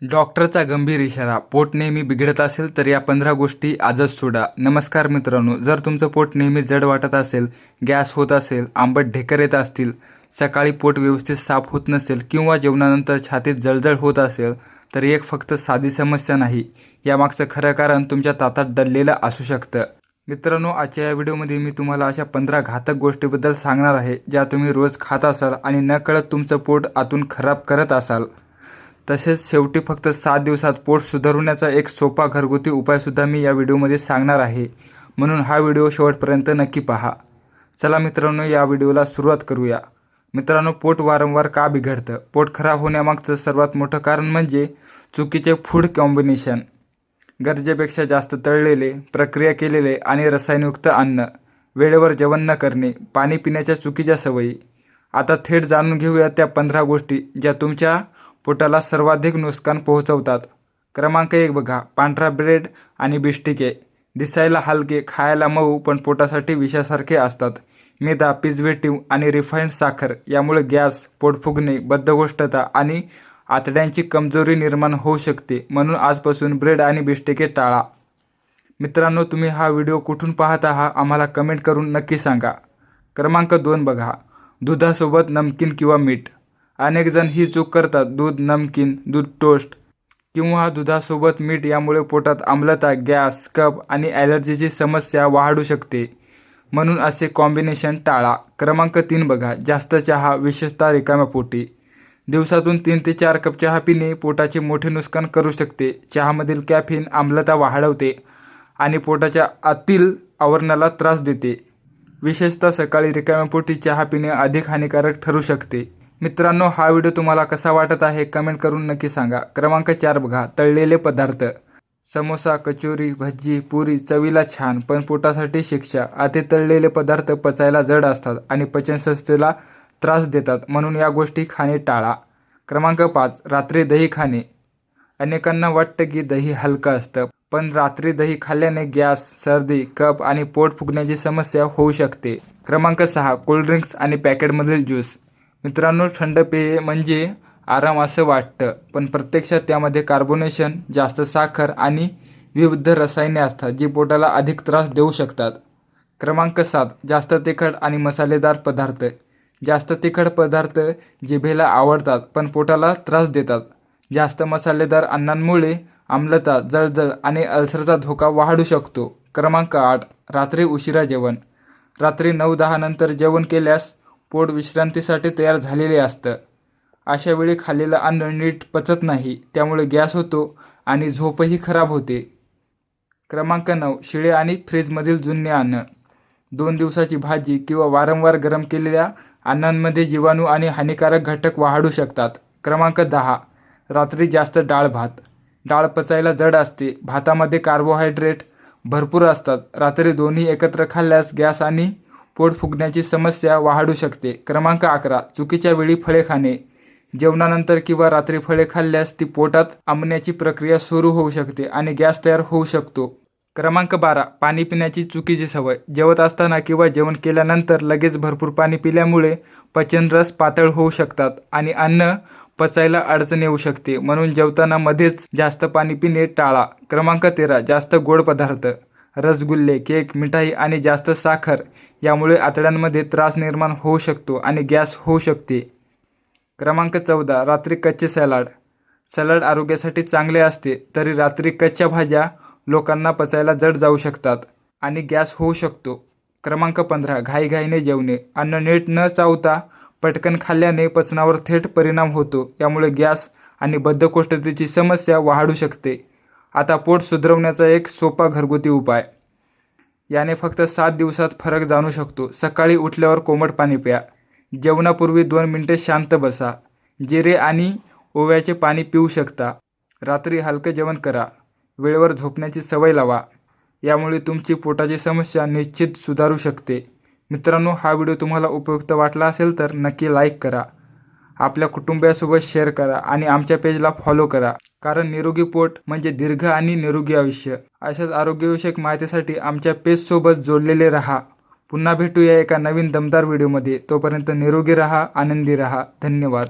डॉक्टरचा गंभीर इशारा. पोट नेहमी बिघडत असेल तर या 15 गोष्टी आजच सोडा. नमस्कार मित्रांनो, जर तुमचं पोट नेहमी जड वाटत असेल, गॅस होत असेल, आंबट ढेकर येत असतील, सकाळी पोट व्यवस्थित साफ होत नसेल किंवा जेवणानंतर छातीत जळजळ होत असेल तर एक फक्त साधी समस्या नाही, यामागचं खरं कारण तुमच्या ताटात दडलेलं असू शकतं. मित्रांनो, आजच्या या व्हिडिओमध्ये मी तुम्हाला अशा 15 घातक गोष्टीबद्दल सांगणार आहे ज्या तुम्ही रोज खात असाल आणि नकळत तुमचं पोट आतून खराब करत असाल. तसेच शेवटी फक्त 7 दिवसात पोट सुधारण्याचा एक सोपा घरगुती उपायसुद्धा मी या व्हिडिओमध्ये सांगणार आहे, म्हणून हा व्हिडिओ शेवटपर्यंत नक्की पहा. चला मित्रांनो, या व्हिडिओला सुरुवात करूया. मित्रांनो, पोट वारंवार का बिघडतं? पोट खराब होण्यामागचं सर्वात मोठं कारण म्हणजे चुकीचे फूड कॉम्बिनेशन. गरजेपेक्षा जास्त तळलेले, प्रक्रिया केलेले आणि रसायनयुक्त अन्न, वेळेवर जेवण न करणे, पाणी पिण्याच्या चुकीच्या सवयी. आता थेट जाणून घेऊया त्या 15 गोष्टी ज्या तुमच्या पोटाला सर्वाधिक नुकसान पोहोचवतात. क्रमांक 1 बघा, पांढरा ब्रेड आणि बिस्टिके. दिसायला हलके, खायला मऊ, पण पोटासाठी विषासारखे असतात. मैदा, प्रिझर्व्हेटिव्ह आणि रिफाईंड साखर यामुळे गॅस, पोट फुगणे, बद्धकोष्ठता आणि आतड्यांची कमजोरी निर्माण होऊ शकते. म्हणून आजपासून ब्रेड आणि बिस्टिके टाळा. मित्रांनो, तुम्ही हा व्हिडिओ कुठून पाहत आहात आम्हाला कमेंट करून नक्की सांगा. क्रमांक 2 बघा, दुधासोबत नमकीन किंवा मीठ. अनेक जण ही चूक करतात. दूध, नमकीन, दूध टोस्ट किंवा दुधासोबत मीठ यामुळे पोटात आम्लता, गॅस, कफ आणि ॲलर्जीची समस्या वाढू शकते. म्हणून असे कॉम्बिनेशन टाळा. क्रमांक 3 बघा, जास्त चहा, विशेषतः रिकाम्या पोटी. दिवसातून 3 ते 4 कप चहा पिणे पोटाचे मोठे नुकसान करू शकते. चहामधील कॅफीन आम्लता वाढवते आणि पोटाच्या आतील आवरणाला त्रास देते. विशेषतः सकाळी रिकाम्या पोटी चहा पिणे अधिक हानिकारक ठरू शकते. मित्रांनो, हा व्हिडिओ तुम्हाला कसा वाटत आहे कमेंट करून नक्की सांगा. क्रमांक 4 बघा, तळलेले पदार्थ. समोसा, कचोरी, भज्जी, पुरी चवीला छान, पण पोटासाठी शिक्षा. अति तळलेले पदार्थ पचायला जड असतात आणि पचनसंस्थेला त्रास देतात, म्हणून या गोष्टी खाणे टाळा. क्रमांक 5 रात्री दही खाणे. अनेकांना वाटतं की दही हलकं असतं, पण रात्री दही खाल्ल्याने गॅस, सर्दी, कफ आणि पोट फुगण्याची समस्या होऊ शकते. क्रमांक 6 कोल्ड्रिंक्स आणि पॅकेटमधील ज्यूस. मित्रांनो, थंड पेय म्हणजे आराम असं वाटतं, पण प्रत्यक्षात त्यामध्ये कार्बोनेशन, जास्त साखर आणि विविध रसायने असतात जी पोटाला अधिक त्रास देऊ शकतात. क्रमांक 7 जास्त तिखट आणि मसालेदार पदार्थ. जास्त तिखट पदार्थ जिभेला आवडतात पण पोटाला त्रास देतात. जास्त मसालेदार अन्नांमुळे आम्लता, जळजळ आणि अल्सरचा धोका वाढू शकतो. क्रमांक 8 रात्री उशिरा जेवण. रात्री 9-10 नंतर जेवण केल्यास पोट विश्रांतीसाठी तयार झालेले असतं. अशा वेळी खाल्लेलं अन्न नीट पचत नाही, त्यामुळे गॅस होतो आणि झोपही खराब होते. क्रमांक 9 शिळे आणि फ्रीजमधील जुन्ने अन्न. 2 दिवसाची भाजी किंवा वारंवार गरम केलेल्या अन्नांमध्ये जीवाणू आणि हानिकारक घटक वाढू शकतात. क्रमांक 10 रात्री जास्त डाळ भात. डाळ पचायला जड असते. भातामध्ये कार्बोहायड्रेट भरपूर असतात. रात्री दोन्ही एकत्र खाल्ल्यास गॅस आणि पोट फुगण्याची समस्या वाढू शकते. क्रमांक 11 चुकीच्या वेळी फळे खाणे. जेवणानंतर किंवा रात्री फळे खाल्ल्यास ती पोटात आंबण्याची प्रक्रिया सुरू होऊ शकते आणि गॅस तयार होऊ शकतो. क्रमांक 12 पाणी पिण्याची चुकीची सवय. जेवत असताना किंवा जेवण केल्यानंतर लगेच भरपूर पाणी पिल्यामुळे पचनरस पातळ होऊ शकतात आणि अन्न पचायला अडचण येऊ शकते, म्हणून जेवताना मध्येच जास्त पाणी पिणे टाळा. क्रमांक 13 जास्त गोड पदार्थ. रसगुल्ले, केक, मिठाई आणि जास्त साखर यामुळे आतड्यांमध्ये त्रास निर्माण होऊ शकतो आणि गॅस होऊ शकते. क्रमांक 14 रात्री कच्चे सलाड. सलाड आरोग्यासाठी चांगले असते, तरी रात्री कच्च्या भाज्या लोकांना पचायला जड जाऊ शकतात आणि गॅस होऊ शकतो. क्रमांक 15 घाईघाईने जेवणे. अन्न नीट न चावता पटकन खाल्ल्याने पचनावर थेट परिणाम होतो, यामुळे गॅस आणि बद्धकोष्ठतेची समस्या वाढू शकते. आता पोट सुधारण्याचा एक सोपा घरगुती उपाय. याने फक्त 7 दिवसात फरक जाणू शकतो. सकाळी उठल्यावर कोमट पाणी प्या. जेवणापूर्वी 2 मिनिटे शांत बसा. जिरे आणि ओव्याचे पाणी पिऊ शकता. रात्री हलकं जेवण करा. वेळेवर झोपण्याची सवय लावा. यामुळे तुमची पोटाची समस्या निश्चित सुधारू शकते. मित्रांनो, हा व्हिडिओ तुम्हाला उपयुक्त वाटला असेल तर नक्की लाईक करा, आपल्या कुटुंबियासोबत शेअर करा आणि आमच्या पेजला फॉलो करा, कारण निरोगी पोट म्हणजे दीर्घ आणि निरोगी आयुष्य. अशाच आरोग्यविषयक माहितीसाठी आमच्या पेजसोबत जोडलेले राहा. पुन्हा भेटूया एका नवीन दमदार व्हिडिओमध्ये. तोपर्यंत निरोगी राहा, आनंदी राहा. धन्यवाद.